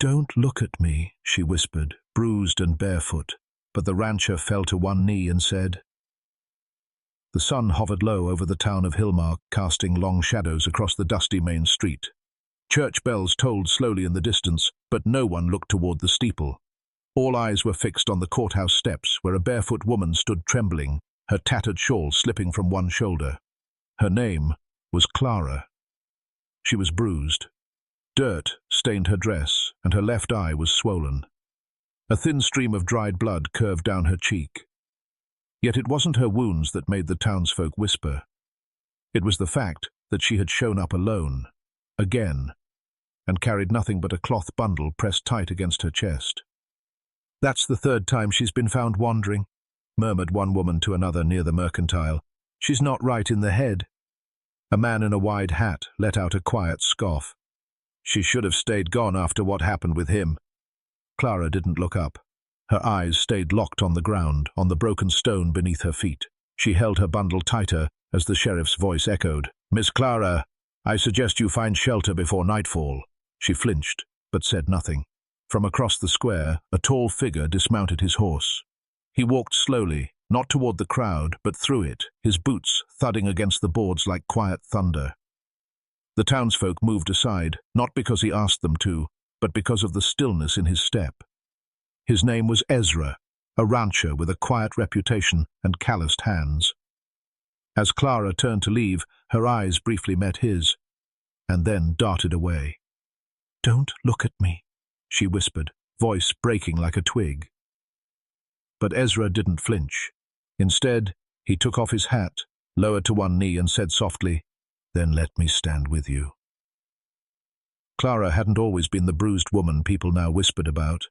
"Don't look at me," she whispered, bruised and barefoot, but the rancher fell to one knee and said. The sun hovered low over the town of Hillmark, casting long shadows across the dusty main street. Church bells tolled slowly in the distance, but no one looked toward the steeple. All eyes were fixed on the courthouse steps, where a barefoot woman stood trembling, her tattered shawl slipping from one shoulder. Her name was Clara. She was bruised. Dirt stained her dress, and her left eye was swollen. A thin stream of dried blood curved down her cheek. Yet it wasn't her wounds that made the townsfolk whisper. It was the fact that she had shown up alone, again, and carried nothing but a cloth bundle pressed tight against her chest. "That's the third time she's been found wandering," murmured one woman to another near the mercantile. "She's not right in the head." A man in a wide hat let out a quiet scoff. "She should have stayed gone after what happened with him." Clara didn't look up. Her eyes stayed locked on the ground, on the broken stone beneath her feet. She held her bundle tighter as the sheriff's voice echoed. "Miss Clara, I suggest you find shelter before nightfall." She flinched, but said nothing. From across the square, a tall figure dismounted his horse. He walked slowly, not toward the crowd, but through it, his boots thudding against the boards like quiet thunder. The townsfolk moved aside, not because he asked them to, but because of the stillness in his step. His name was Ezra, a rancher with a quiet reputation and calloused hands. As Clara turned to leave, her eyes briefly met his, and then darted away. "Don't look at me," she whispered, voice breaking like a twig. But Ezra didn't flinch. Instead, he took off his hat, lowered to one knee, and said softly, "Then let me stand with you." Clara hadn't always been the bruised woman people now whispered about.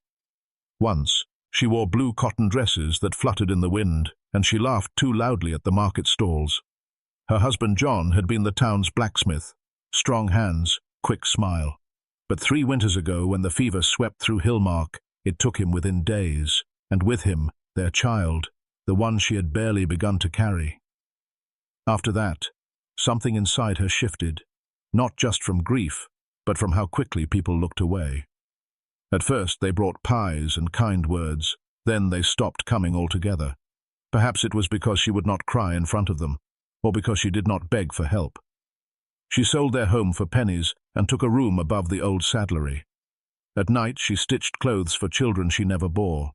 Once, she wore blue cotton dresses that fluttered in the wind, and she laughed too loudly at the market stalls. Her husband John had been the town's blacksmith, strong hands, quick smile. But 3 winters ago, when the fever swept through Hillmark, it took him within days, and with him, their child, the one she had barely begun to carry. After that, something inside her shifted, not just from grief, but from how quickly people looked away. At first they brought pies and kind words, then they stopped coming altogether. Perhaps it was because she would not cry in front of them, or because she did not beg for help. She sold their home for pennies and took a room above the old saddlery. At night she stitched clothes for children she never bore.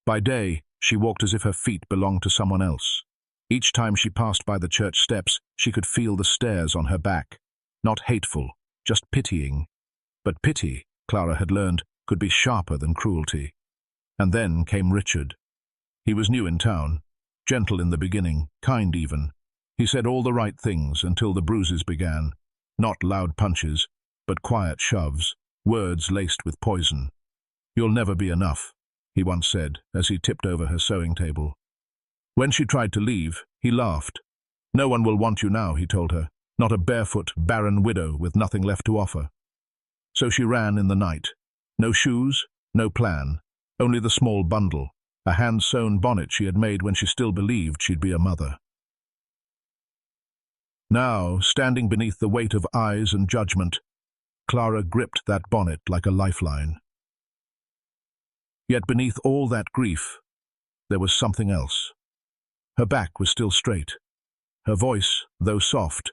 By day she walked as if her feet belonged to someone else. Each time she passed by the church steps, she could feel the stares on her back. Not hateful, just pitying. But pity, Clara had learned, could be sharper than cruelty. And then came Richard. He was new in town, gentle in the beginning, kind even. He said all the right things until the bruises began. Not loud punches, but quiet shoves, words laced with poison. "You'll never be enough," he once said as he tipped over her sewing table. When she tried to leave, he laughed. "No one will want you now," he told her, "not a barefoot, barren widow with nothing left to offer." So she ran in the night. No shoes, no plan, only the small bundle, a hand-sewn bonnet she had made when she still believed she'd be a mother. Now, standing beneath the weight of eyes and judgment, Clara gripped that bonnet like a lifeline. Yet beneath all that grief, there was something else. Her back was still straight. Her voice, though soft,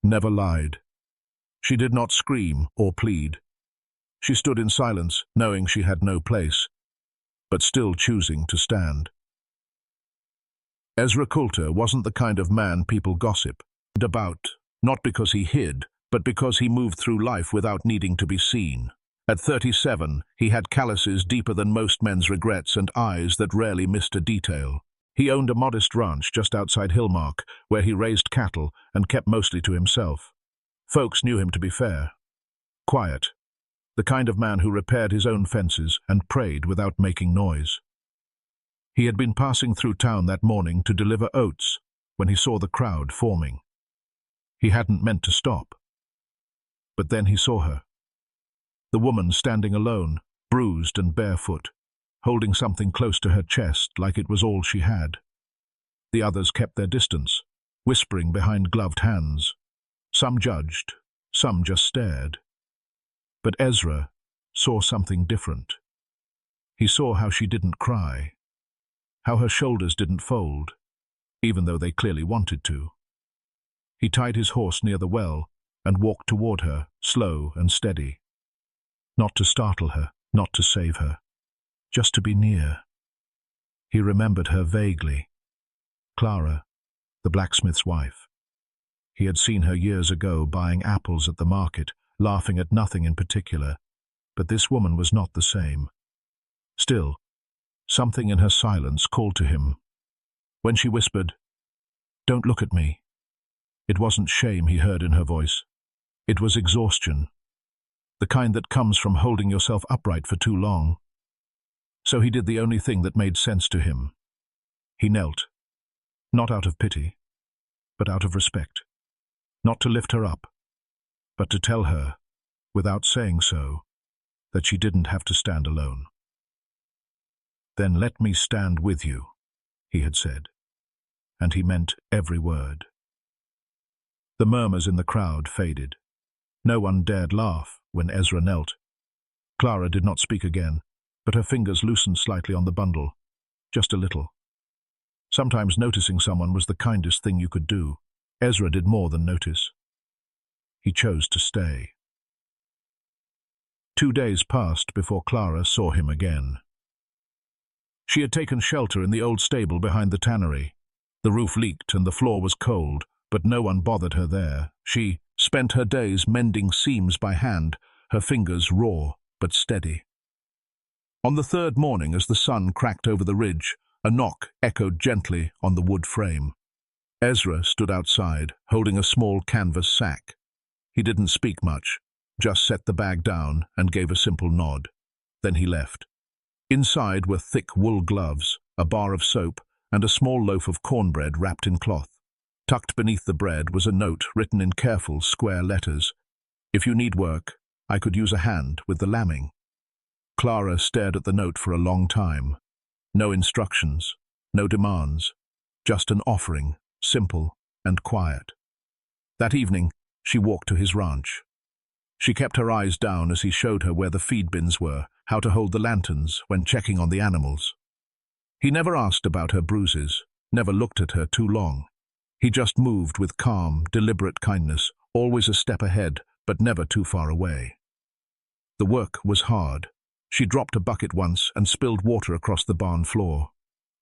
never lied. She did not scream or plead. She stood in silence, knowing she had no place, but still choosing to stand. Ezra Coulter wasn't the kind of man people gossiped about, not because he hid, but because he moved through life without needing to be seen. At 37, he had calluses deeper than most men's regrets and eyes that rarely missed a detail. He owned a modest ranch just outside Hillmark, where he raised cattle and kept mostly to himself. Folks knew him to be fair, quiet, the kind of man who repaired his own fences and prayed without making noise. He had been passing through town that morning to deliver oats when he saw the crowd forming. He hadn't meant to stop. But then he saw her. The woman standing alone, bruised and barefoot, holding something close to her chest like it was all she had. The others kept their distance, whispering behind gloved hands. Some judged, some just stared. But Ezra saw something different. He saw how she didn't cry, how her shoulders didn't fold, even though they clearly wanted to. He tied his horse near the well and walked toward her, slow and steady. Not to startle her, not to save her, just to be near. He remembered her vaguely. Clara, the blacksmith's wife. He had seen her years ago buying apples at the market, laughing at nothing in particular, but this woman was not the same. Still, something in her silence called to him. When she whispered, "Don't look at me," it wasn't shame he heard in her voice. It was exhaustion, the kind that comes from holding yourself upright for too long. So he did the only thing that made sense to him. He knelt, not out of pity, but out of respect. Not to lift her up, but to tell her, without saying so, that she didn't have to stand alone. "Then let me stand with you," he had said, and he meant every word. The murmurs in the crowd faded. No one dared laugh when Ezra knelt. Clara did not speak again, but her fingers loosened slightly on the bundle, just a little. Sometimes noticing someone was the kindest thing you could do. Ezra did more than notice. He chose to stay. 2 days passed before Clara saw him again. She had taken shelter in the old stable behind the tannery. The roof leaked and the floor was cold, but no one bothered her there. She spent her days mending seams by hand, her fingers raw but steady. On the 3rd morning, as the sun cracked over the ridge, a knock echoed gently on the wood frame. Ezra stood outside, holding a small canvas sack. He didn't speak much, just set the bag down and gave a simple nod. Then he left. Inside were thick wool gloves, a bar of soap, and a small loaf of cornbread wrapped in cloth. Tucked beneath the bread was a note written in careful, square letters. "If you need work, I could use a hand with the lambing." Clara stared at the note for a long time. No instructions, no demands, just an offering, simple and quiet. That evening, she walked to his ranch. She kept her eyes down as he showed her where the feed bins were, how to hold the lanterns when checking on the animals. He never asked about her bruises, never looked at her too long. He just moved with calm, deliberate kindness, always a step ahead, but never too far away. The work was hard. She dropped a bucket once and spilled water across the barn floor.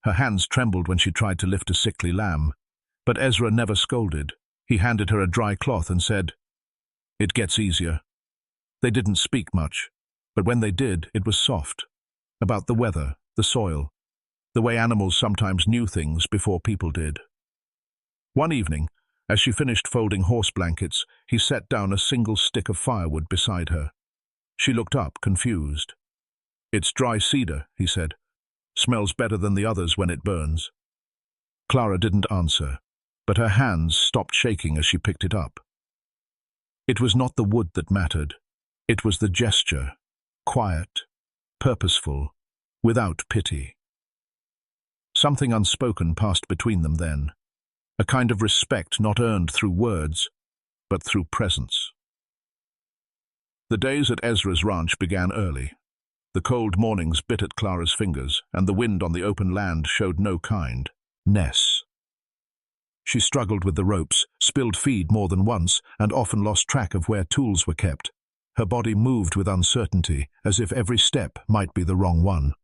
Her hands trembled when she tried to lift a sickly lamb, but Ezra never scolded. He handed her a dry cloth and said, "It gets easier." They didn't speak much, but when they did, it was soft. About the weather, the soil, the way animals sometimes knew things before people did. One evening, as she finished folding horse blankets, he set down a single stick of firewood beside her. She looked up, confused. "It's dry cedar," he said. "Smells better than the others when it burns." Clara didn't answer, but her hands stopped shaking as she picked it up. It was not the wood that mattered. It was the gesture, quiet, purposeful, without pity. Something unspoken passed between them then, a kind of respect not earned through words, but through presence. The days at Ezra's ranch began early. The cold mornings bit at Clara's fingers, and the wind on the open land showed no kindness. She struggled with the ropes, spilled feed more than once, and often lost track of where tools were kept. Her body moved with uncertainty, as if every step might be the wrong one.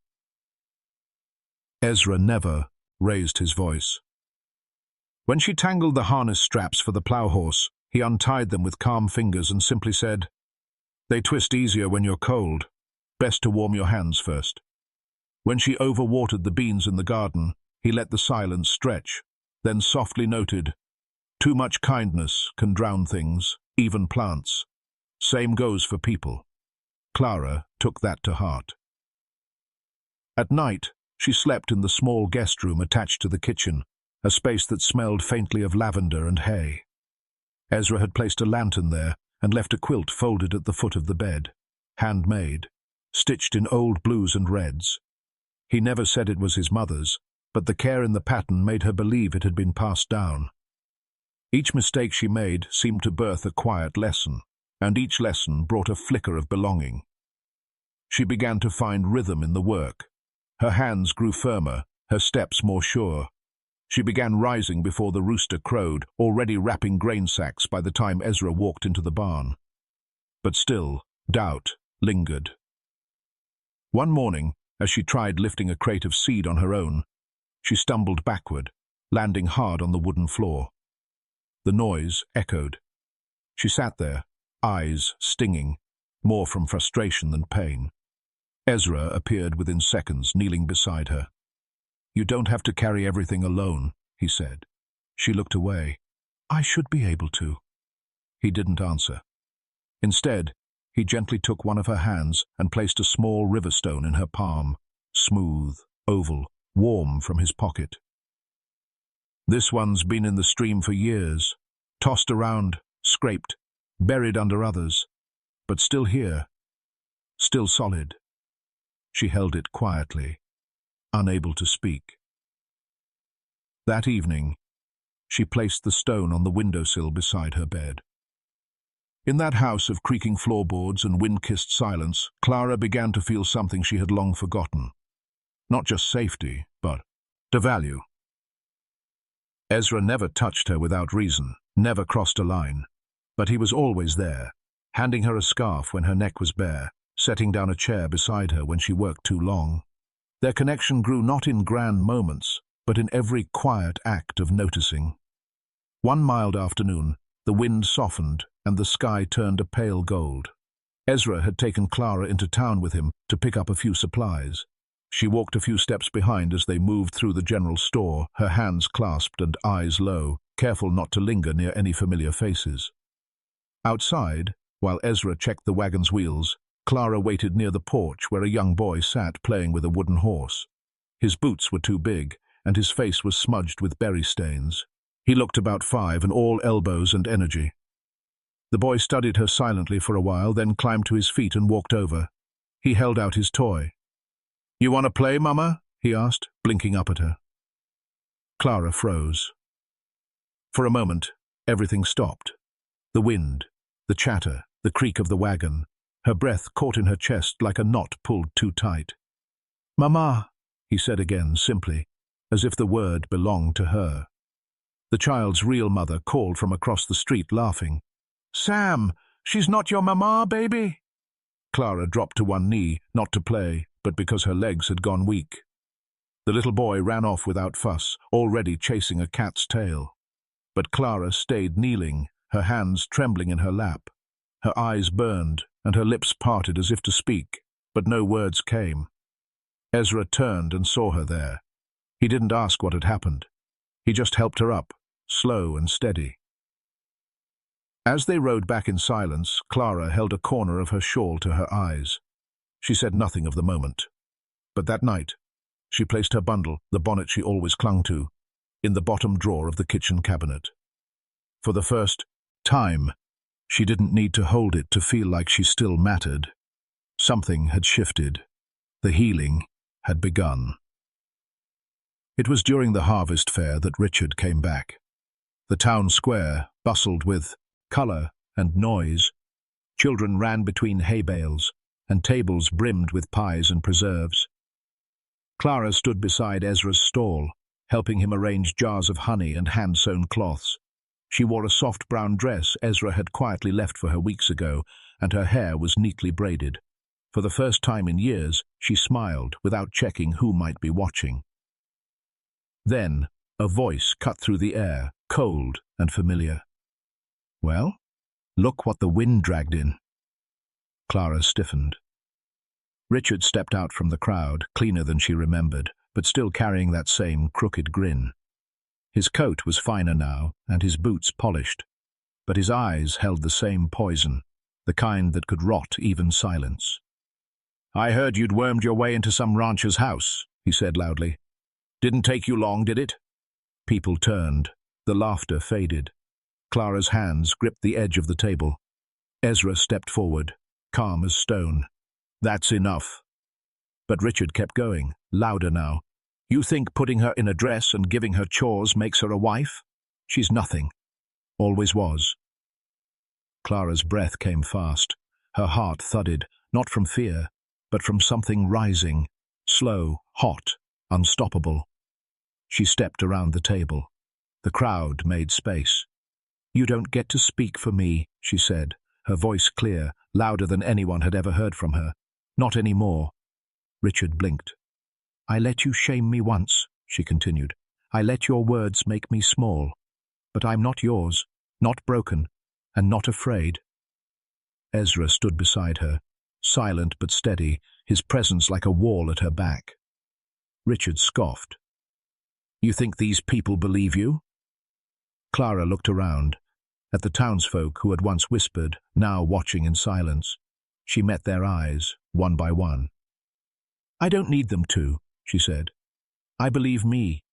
Ezra never raised his voice. When she tangled the harness straps for the plow horse, he untied them with calm fingers and simply said, "They twist easier when you're cold. Best to warm your hands first." When she overwatered the beans in the garden, he let the silence stretch, then softly noted, "Too much kindness can drown things, even plants. Same goes for people." Clara took that to heart. At night, she slept in the small guest room attached to the kitchen, a space that smelled faintly of lavender and hay. Ezra had placed a lantern there and left a quilt folded at the foot of the bed, handmade, stitched in old blues and reds. He never said it was his mother's, but the care in the pattern made her believe it had been passed down. Each mistake she made seemed to birth a quiet lesson, and each lesson brought a flicker of belonging. She began to find rhythm in the work. Her hands grew firmer, her steps more sure. She began rising before the rooster crowed, already wrapping grain sacks by the time Ezra walked into the barn. But still, doubt lingered. One morning, as she tried lifting a crate of seed on her own, she stumbled backward, landing hard on the wooden floor. The noise echoed. She sat there, eyes stinging, more from frustration than pain. Ezra appeared within seconds, kneeling beside her. "You don't have to carry everything alone," he said. She looked away. "I should be able to." He didn't answer. Instead, he gently took one of her hands and placed a small river stone in her palm, smooth, oval, warm from his pocket. "This one's been in the stream for years, tossed around, scraped, buried under others, but still here, still solid." She held it quietly, unable to speak. That evening, she placed the stone on the windowsill beside her bed. In that house of creaking floorboards and wind-kissed silence, Clara began to feel something she had long forgotten. Not just safety, but the value. Ezra never touched her without reason, never crossed a line. But he was always there, handing her a scarf when her neck was bare, setting down a chair beside her when she worked too long. Their connection grew not in grand moments, but in every quiet act of noticing. One mild afternoon, the wind softened and the sky turned a pale gold. Ezra had taken Clara into town with him to pick up a few supplies. She walked a few steps behind as they moved through the general store, her hands clasped and eyes low, careful not to linger near any familiar faces. Outside, while Ezra checked the wagon's wheels, Clara waited near the porch where a young boy sat playing with a wooden horse. His boots were too big, and his face was smudged with berry stains. He looked about 5 and all elbows and energy. The boy studied her silently for a while, then climbed to his feet and walked over. He held out his toy. "You want to play, Mama?" he asked, blinking up at her. Clara froze. For a moment, everything stopped. The wind, the chatter, the creak of the wagon. Her breath caught in her chest like a knot pulled too tight. "Mama," he said again, simply, as if the word belonged to her. The child's real mother called from across the street, laughing. "Sam, she's not your mama, baby." Clara dropped to one knee, not to play, but because her legs had gone weak. The little boy ran off without fuss, already chasing a cat's tail. But Clara stayed kneeling, her hands trembling in her lap. Her eyes burned, and her lips parted as if to speak, but no words came. Ezra turned and saw her there. He didn't ask what had happened. He just helped her up, slow and steady. As they rode back in silence, Clara held a corner of her shawl to her eyes. She said nothing of the moment. But that night, she placed her bundle, the bonnet she always clung to, in the bottom drawer of the kitchen cabinet. For the first time, she didn't need to hold it to feel like she still mattered. Something had shifted. The healing had begun. It was during the harvest fair that Richard came back. The town square bustled with color and noise. Children ran between hay bales, and tables brimmed with pies and preserves. Clara stood beside Ezra's stall, helping him arrange jars of honey and hand-sewn cloths. She wore a soft brown dress Ezra had quietly left for her weeks ago, and her hair was neatly braided. For the first time in years, she smiled without checking who might be watching. Then, a voice cut through the air, cold and familiar. "Well, look what the wind dragged in." Clara stiffened. Richard stepped out from the crowd, cleaner than she remembered, but still carrying that same crooked grin. His coat was finer now, and his boots polished, but his eyes held the same poison, the kind that could rot even silence. "I heard you'd wormed your way into some rancher's house," he said loudly. "Didn't take you long, did it?" People turned. The laughter faded. Clara's hands gripped the edge of the table. Ezra stepped forward, calm as stone. "That's enough." But Richard kept going, louder now. "You think putting her in a dress and giving her chores makes her a wife? She's nothing. Always was." Clara's breath came fast. Her heart thudded, not from fear, but from something rising, slow, hot, unstoppable. She stepped around the table. The crowd made space. "You don't get to speak for me," she said, her voice clear, louder than anyone had ever heard from her. "Not anymore." Richard blinked. "I let you shame me once," she continued. "I let your words make me small. But I'm not yours, not broken, and not afraid." Ezra stood beside her, silent but steady, his presence like a wall at her back. Richard scoffed. "You think these people believe you?" Clara looked around, at the townsfolk who had once whispered, now watching in silence. She met their eyes, one by one. "I don't need them to," she said. "I believe me."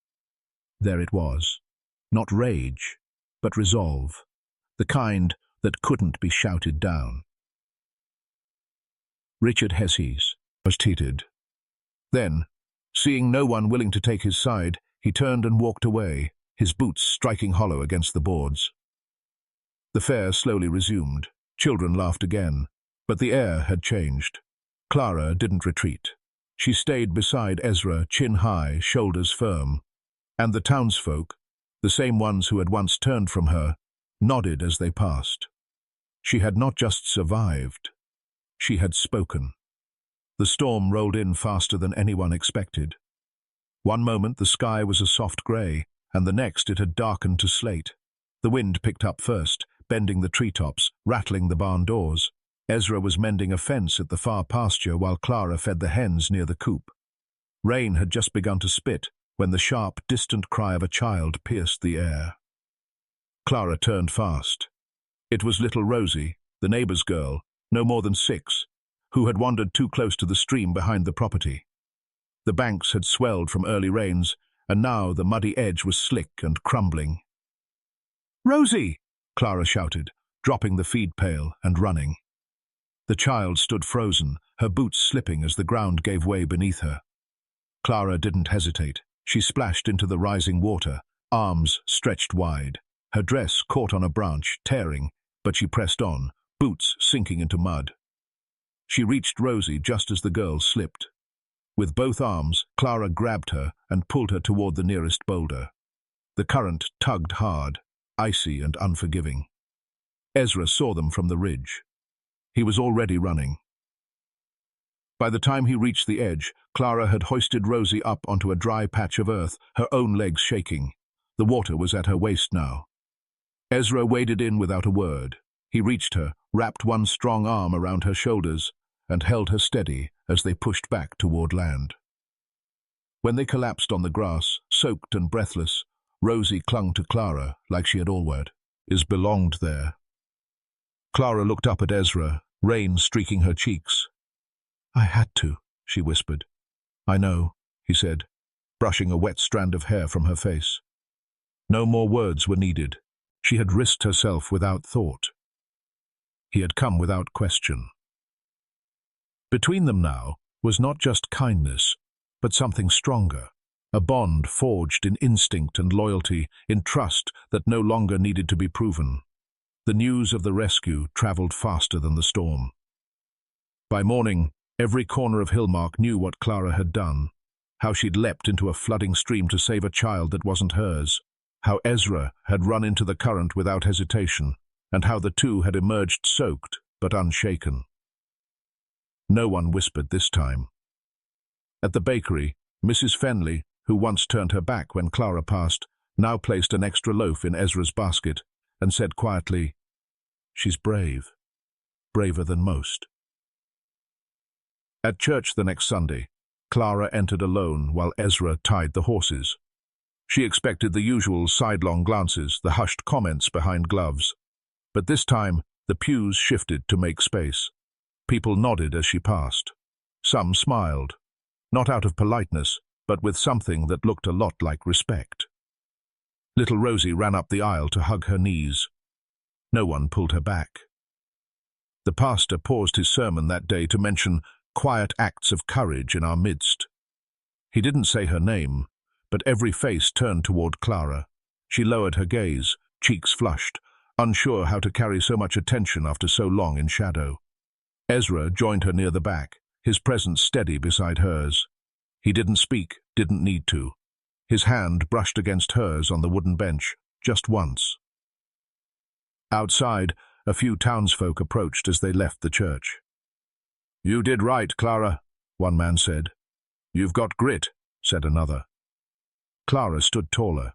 There it was. Not rage, but resolve. The kind that couldn't be shouted down. Richard hesitated. Then, seeing no one willing to take his side, he turned and walked away, his boots striking hollow against the boards. The fair slowly resumed. Children laughed again, but the air had changed. Clara didn't retreat. She stayed beside Ezra, chin high, shoulders firm. And the townsfolk, the same ones who had once turned from her, nodded as they passed. She had not just survived, she had spoken. The storm rolled in faster than anyone expected. One moment the sky was a soft grey, and the next it had darkened to slate. The wind picked up first, bending the treetops, rattling the barn doors. Ezra was mending a fence at the far pasture while Clara fed the hens near the coop. Rain had just begun to spit when the sharp, distant cry of a child pierced the air. Clara turned fast. It was little Rosie, the neighbour's girl, no more than 6, who had wandered too close to the stream behind the property. The banks had swelled from early rains, and now the muddy edge was slick and crumbling. "Rosie!" Clara shouted, dropping the feed pail and running. The child stood frozen, her boots slipping as the ground gave way beneath her. Clara didn't hesitate. She splashed into the rising water, arms stretched wide. Her dress caught on a branch, tearing, but she pressed on, boots sinking into mud. She reached Rosie just as the girl slipped. With both arms, Clara grabbed her and pulled her toward the nearest boulder. The current tugged hard, icy and unforgiving. Ezra saw them from the ridge. He was already running. By the time he reached the edge, Clara had hoisted Rosie up onto a dry patch of earth, her own legs shaking. The water was at her waist now. Ezra waded in without a word. He reached her, wrapped one strong arm around her shoulders, and held her steady as they pushed back toward land. When they collapsed on the grass, soaked and breathless, Rosie clung to Clara like she had always belonged there. Clara looked up at Ezra, rain streaking her cheeks. "I had to," she whispered. "I know," he said, brushing a wet strand of hair from her face. No more words were needed. She had risked herself without thought. He had come without question. Between them now was not just kindness, but something stronger, a bond forged in instinct and loyalty, in trust that no longer needed to be proven. The news of the rescue traveled faster than the storm. By morning, every corner of Hillmark knew what Clara had done, how she'd leapt into a flooding stream to save a child that wasn't hers, how Ezra had run into the current without hesitation, and how the two had emerged soaked but unshaken. No one whispered this time. At the bakery, Mrs. Fenley, who once turned her back when Clara passed, now placed an extra loaf in Ezra's basket and said quietly, "She's brave, braver than most." At church the next Sunday, Clara entered alone while Ezra tied the horses. She expected the usual sidelong glances, the hushed comments behind gloves. But this time, the pews shifted to make space. People nodded as she passed. Some smiled, not out of politeness, but with something that looked a lot like respect. Little Rosie ran up the aisle to hug her knees. No one pulled her back. The pastor paused his sermon that day to mention quiet acts of courage in our midst. He didn't say her name, but every face turned toward Clara. She lowered her gaze, cheeks flushed, unsure how to carry so much attention after so long in shadow. Ezra joined her near the back, his presence steady beside hers. He didn't speak, didn't need to. His hand brushed against hers on the wooden bench, just once. Outside, a few townsfolk approached as they left the church. "You did right, Clara," one man said. "You've got grit," said another. Clara stood taller.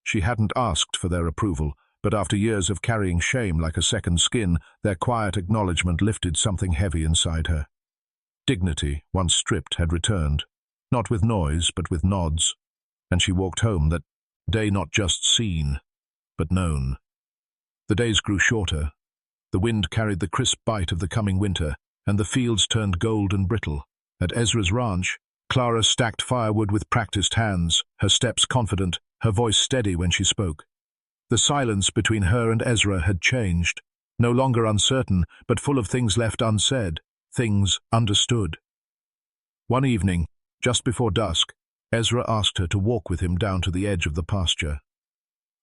She hadn't asked for their approval, but after years of carrying shame like a second skin, their quiet acknowledgement lifted something heavy inside her. Dignity, once stripped, had returned, not with noise, but with nods, and she walked home that day not just seen, but known. The days grew shorter. The wind carried the crisp bite of the coming winter, and the fields turned gold and brittle. At Ezra's ranch, Clara stacked firewood with practiced hands, her steps confident, her voice steady when she spoke. The silence between her and Ezra had changed, no longer uncertain, but full of things left unsaid, things understood. One evening, just before dusk, Ezra asked her to walk with him down to the edge of the pasture.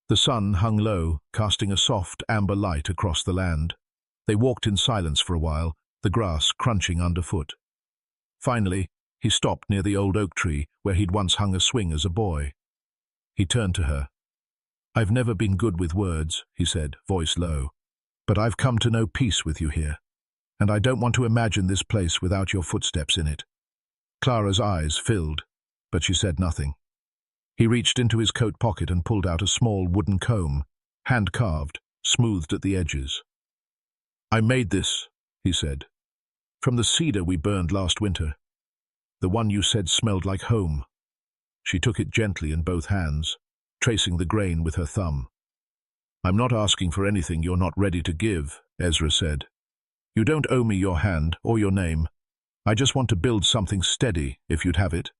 The sun hung low, casting a soft, amber light across the land. They walked in silence for a while, the grass crunching underfoot. Finally, he stopped near the old oak tree where he'd once hung a swing as a boy. He turned to her. "I've never been good with words," he said, voice low, "but I've come to know peace with you here, and I don't want to imagine this place without your footsteps in it." Clara's eyes filled, but she said nothing. He reached into his coat pocket and pulled out a small wooden comb, hand-carved, smoothed at the edges. "I made this," he said, "from the cedar we burned last winter. The one you said smelled like home." She took it gently in both hands, tracing the grain with her thumb. "I'm not asking for anything you're not ready to give," Ezra said. "You don't owe me your hand or your name. I just want to build something steady, if you'd have it."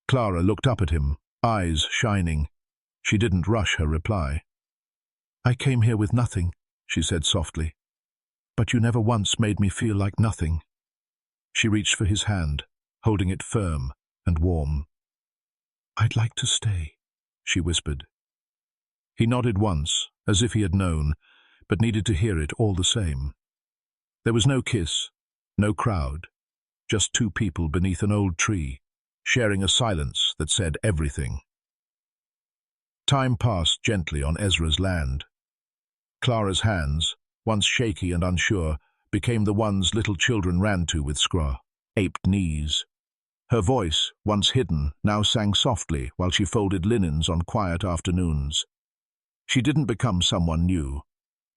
Clara looked up at him, eyes shining. She didn't rush her reply. "I came here with nothing," she said softly. "But you never once made me feel like nothing." She reached for his hand, holding it firm and warm. "I'd like to stay," she whispered. He nodded once, as if he had known, but needed to hear it all the same. There was no kiss, no crowd, just two people beneath an old tree, sharing a silence that said everything. Time passed gently on Ezra's land. Clara's hands, once shaky and unsure, became the ones little children ran to with scraw-aped knees. Her voice, once hidden, now sang softly while she folded linens on quiet afternoons. She didn't become someone new.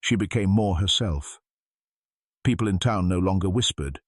She became more herself. People in town no longer whispered.